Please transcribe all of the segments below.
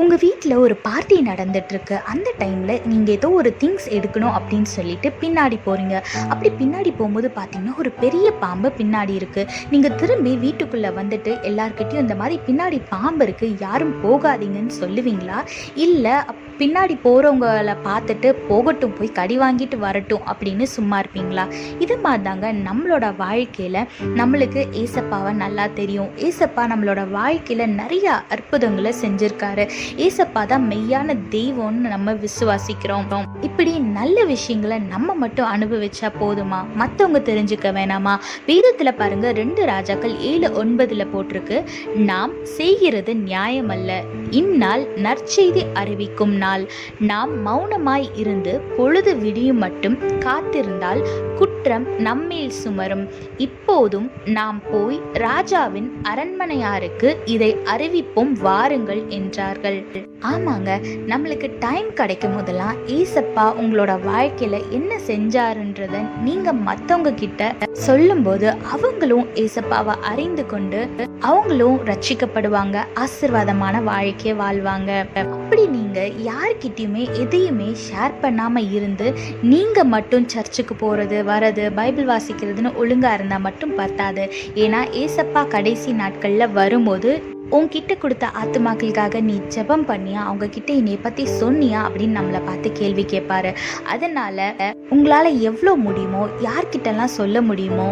உங்கள் வீட்டில் ஒரு பார்ட்டி நடந்துகிட்ருக்கு. அந்த டைமில் நீங்கள் ஏதோ ஒரு திங்ஸ் எடுக்கணும் அப்படின்னு சொல்லிட்டு பின்னாடி போகிறீங்க. அப்படி பின்னாடி போகும்போது பார்த்தீங்கன்னா ஒரு பெரிய பாம்பு பின்னாடி இருக்குது. நீங்கள் திரும்பி வீட்டுக்குள்ளே வந்துட்டு எல்லார்கிட்டையும் இந்த மாதிரி பின்னாடி பாம்பு இருக்குது, யாரும் போகாதீங்கன்னு சொல்லுவீங்களா? இல்லை பின்னாடி போகிறவங்களை பார்த்துட்டு போகட்டும், போய் கடி வாங்கிட்டு வரட்டும் அப்படின்னு சும்மா இருப்பீங்களா? இது மாதிரி தாங்க நம்மளோட வாழ்க்கையில் நம்மளுக்கு ஏசப்பாவை நல்லா தெரியும். ஏசப்பா நம்மளோட வாழ்க்கையில் நிறைய அற்புதங்களை செஞ்சுருக்காரு. ஏசப்பா தான் மெய்யான தெய்வம்னு நம்ம விசுவாசிக்கிறோம். இப்படி நல்ல விஷயங்களை நம்ம மட்டும் அனுபவிச்சா போதுமா? மற்றவங்க தெரிஞ்சுக்க வேணாமா? வேதத்தில் பாருங்க, 2 ராஜாக்கள் 7:9 போட்டிருக்கு, நாம் செய்கிறது நியாயமல்ல, இந்நாள் நற்செய்தி அறிவிக்கும் நாள். நாம் மௌனமாய் இருந்து பொழுது விடியும் மட்டும் காத்திருந்தால் குற்றம் நம்மேல் சுமரும். இப்போதும் நாம் போய் ராஜாவின் அரண்மனையாருக்கு இதை அறிவிப்போம் வாருங்கள் என்றார்கள். ஆமாங்க, நம்மளுக்கு டைம் கிடைக்கும் போதெல்லாம் ஏசப்பா உங்களோட வாழ்க்கையில என்ன செஞ்சாருன்றத நீங்க மத்தவங்க கிட்ட சொல்லும் போது அவங்களும் ஏசப்பாவை அறிந்து கொண்டு அவங்களும் ரட்சிக்கப்படுவாங்க, ஆசீர்வாதமான வாழ்க்கையை வாழ்வாங்க. அப்படி நீங்க யார்கிட்டயுமே எதையுமே ஷேர் பண்ணாம இருந்து நீங்க மட்டும் சர்ச்சுக்கு போறது வரது பைபிள் வாசிக்கிறதுன்னு ஒழுங்கா இருந்தா மட்டும் பத்தாது. ஏன்னா ஏசப்பா கடைசி நாட்கள்ல வரும்போது உன்கிட்ட கொடுத்த ஆத்துமாக்களுக்காக நீ ஜெபம் பண்ணியா, அவங்க கிட்ட என்னை பத்தி சொன்னியா அப்படின்னு நம்மளை பார்த்து கேள்வி கேட்பாரு. அதனால உங்களால எவ்வளோ முடியுமோ, யார்கிட்டலாம் சொல்ல முடியுமோ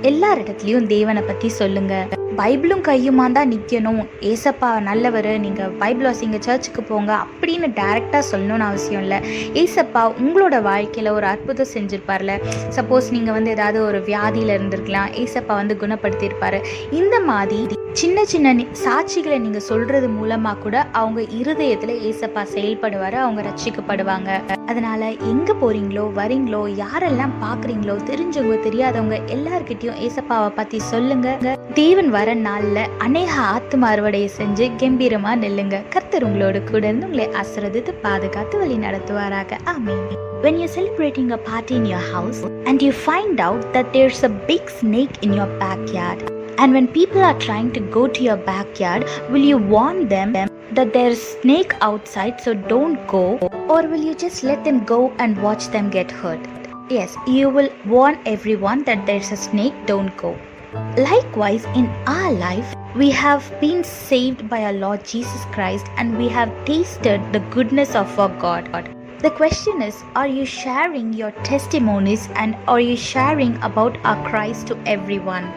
எல்லார் இடத்துலயும் தேவனை பத்தி சொல்லுங்க. பைபிளும் கையுமா தான் நிற்கணும், ஏசப்பா நல்லவர், நீங்கள் பைபிள் வாசிங்க, சர்ச்சுக்கு போங்க அப்படின்னு டைரெக்டாக சொல்லணும்னு அவசியம் இல்லை. ஏசப்பா உங்களோட வாழ்க்கையில் ஒரு அற்புதம் செஞ்சுருப்பார்ல. சப்போஸ் நீங்கள் ஏதாவது ஒரு வியாதியில் இருந்திருக்கலாம், ஏசப்பா குணப்படுத்தியிருப்பார். இந்த மாதிரி சின்ன சின்ன சாட்சிகளை நீங்கள் சொல்கிறது மூலமாக கூட அவங்க இருதயத்தில் ஏசப்பா செயல்படுவார், அவங்க ரட்சிக்கப்படுவாங்க. அதனால் எங்கே போகிறீங்களோ வரீங்களோ, யாரெல்லாம் பார்க்குறீங்களோ, தெரிஞ்சவங்க தெரியாதவங்க எல்லார்கிட்டையும் ஏசப்பாவை பற்றி சொல்லுங்க. தேவன் வர நாள்ல அநேக ஆத்தும அறுவடையை செஞ்சு கம்பீரமா நெல்லுங்க. கர்த்தர் உங்களோட கூட இருந்து உங்களை ஆசீர்வதித்து பாதுகாத்து வழி நடத்துவாராக. ஆமென். When you're celebrating a party in your house and you find out that there's a big snake in your backyard, and when people are trying to go to your backyard, will you warn them that there's a snake outside, so don't go, or will you just let them go and watch them get hurt? Yes, you will warn everyone that there's a snake, don't go. Likewise, in our life, we have been saved by our Lord Jesus Christ and we have tasted the goodness of our God. The question is, are you sharing your testimonies and are you sharing about our Christ to everyone?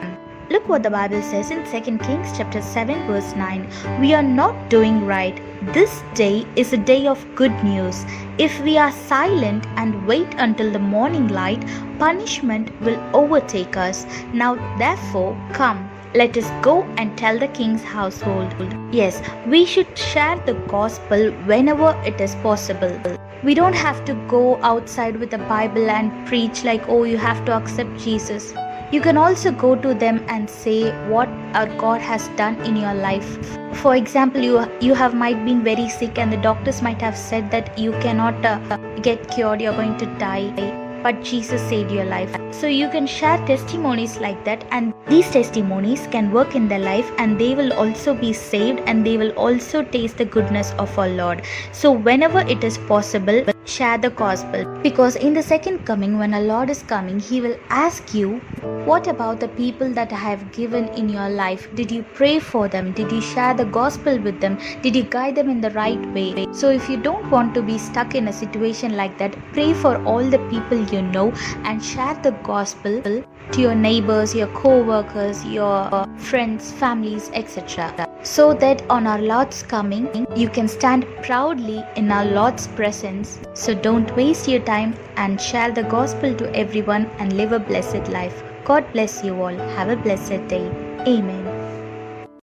Look what the Bible says in 2 Kings chapter 7 verse 9. We are not doing right. This day is a day of good news. If we are silent and wait until the morning light, punishment will overtake us. Now therefore come, let us go and tell the king's household. Yes, we should share the gospel whenever it is possible. We don't have to go outside with the Bible and preach like, oh, you have to accept Jesus. You can also go to them and say what our God has done in your life. For example, you have might been very sick and the doctors might have said that you cannot get cured, you're going to die, but Jesus saved your life. So you can share testimonies like that, and these testimonies can work in their life and they will also be saved and they will also taste the goodness of our Lord. So whenever it is possible, share the gospel, because in the second coming, when our Lord is coming, he will ask you, what about the people that I have given in your life? Did you pray for them? Did you share the gospel with them? Did you guide them in the right way? So if you don't want to be stuck in a situation like that, pray for all the people you know and share the gospel to your neighbors, your co-workers, your friends, families, etc. So that on our Lord's coming, you can stand proudly in our Lord's presence. So don't waste your time and share the gospel to everyone and live a blessed life. God bless you all. Have a blessed day. Amen.